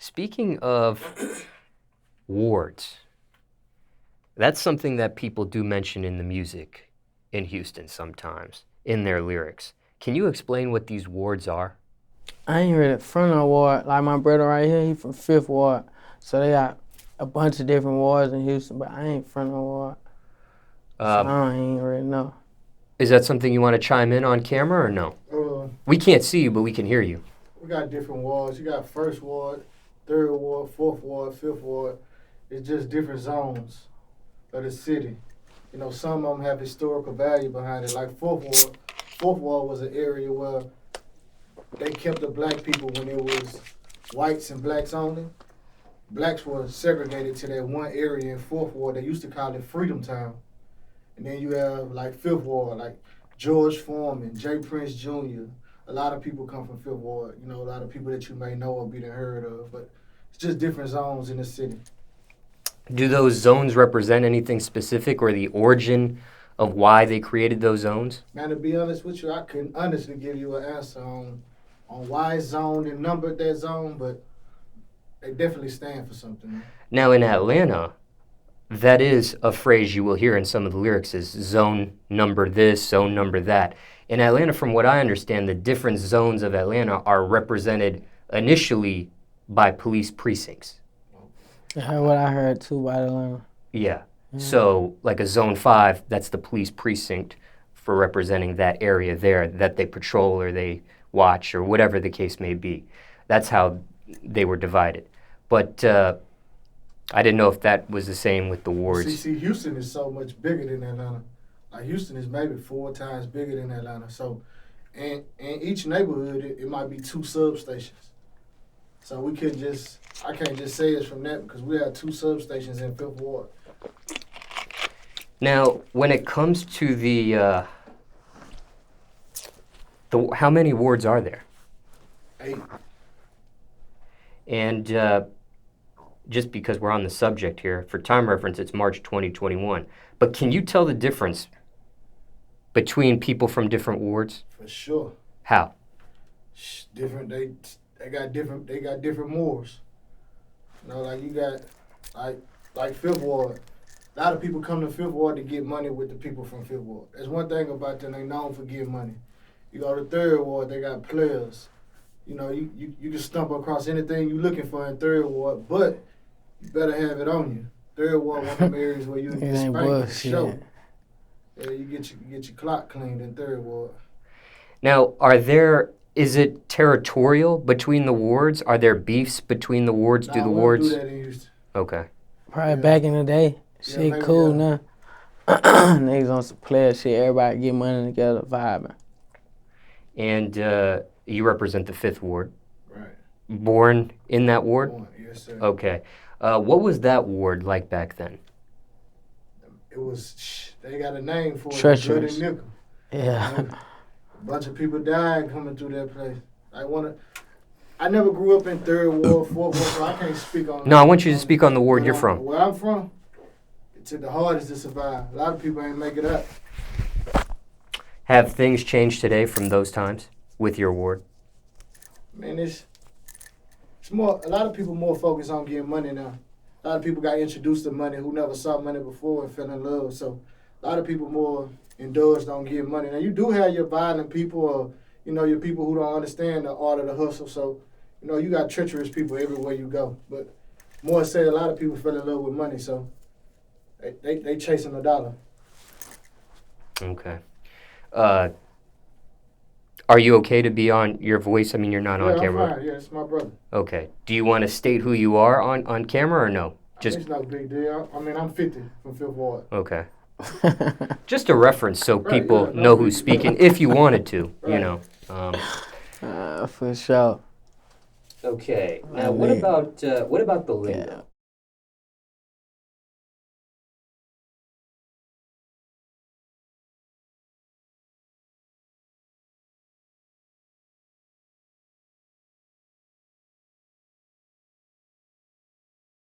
Speaking of wards, that's something that people do mention in the music in Houston sometimes, in their lyrics. Can you explain what these wards are? I ain't really from no ward. Like my brother right here, he from 5th Ward. So they got a bunch of different wards in Houston, but I ain't from no ward. So I ain't really know. Is that something you want to chime in on camera or no? We can't see you, but we can hear you. We got different wards. You got 1st Ward, 3rd Ward, 4th Ward, 5th Ward. It's just different zones of the city. You know, some of them have historical value behind it. Like 4th Ward. 4th Ward was an area where they kept the black people when it was whites and blacks only. Blacks were segregated to that one area in 4th Ward. They used to call it Freedom Town. And then you have like 5th Ward, like George Foreman, J. Prince Jr. A lot of people come from 5th Ward. You know, a lot of people that you may know or be heard of. But it's just different zones in the city. Do those zones represent anything specific or the origin of why they created those zones? Man, to be honest with you, I couldn't honestly give you an answer on why it's zoned and numbered that zone, but they definitely stand for something. Now in Atlanta, that is a phrase you will hear in some of the lyrics is zone number this, zone number that. In Atlanta, from what I understand, the different zones of Atlanta are represented initially by police precincts. That's what I heard too by Atlanta. Yeah. So like a zone 5, that's the police precinct for representing that area there that they patrol or they watch or whatever the case may be. That's how they were divided. But I didn't know if that was the same with the wards. See, Houston is so much bigger than Atlanta. Like Houston is maybe 4 times bigger than Atlanta. So in each neighborhood, it might be 2 substations. So I can't just say it's from that because we have 2 substations in 5th Ward. Now, when it comes to the how many wards are there? 8. And just because we're on the subject here, for time reference, it's March 2021. But can you tell the difference between people from different wards? For sure. How? Different. They got different mores. You know, like you got like 5th Ward. A lot of people come to 5th Ward to get money with the people from 5th Ward. There's one thing about them, they known for getting money. You go to 3rd Ward, they got players. You know, you can stumble across anything you're looking for in 3rd Ward, but you better have it on you. 3rd Ward, one of them areas where you can get spanked for sure. Yeah, you get your clock cleaned in 3rd Ward. Now, is it territorial between the wards? Are there beefs between the wards? Do the wards? Do that in Houston. Okay. Probably back in the day. Shit cool now. Niggas on some player shit. Everybody get money together, vibing. And you represent the 5th Ward. Right. Born in that ward? Born, yes, sir. Okay. What was that ward like back then? It was, they got a name for it. Treacherous. Blood and nickel. Yeah. A bunch of people died coming through that place. I never grew up in 3rd Ward, 4th Ward, so I can't speak on. No, I want you to speak on the ward you're from. Where I'm from, it's the hardest to survive. A lot of people ain't make it up. Have things changed today from those times with your ward? Man, it's more. A lot of people more focused on getting money now. A lot of people got introduced to money who never saw money before and fell in love. So a lot of people more indulged on getting money. Now you do have your violent people, or your people who don't understand the art of the hustle. So you got treacherous people everywhere you go. But more say a lot of people fell in love with money, so they chasing the dollar. Okay. Are you okay to be on your voice? I mean, you're not on camera. I'm fine. Yeah, it's my brother. Okay. Do you want to state who you are on camera or no? It's no big deal. I mean, I'm 50 from 5th Ward. Okay. Just a reference so people know who's speaking, if you wanted to, For sure. Okay. Now, what about the lingo?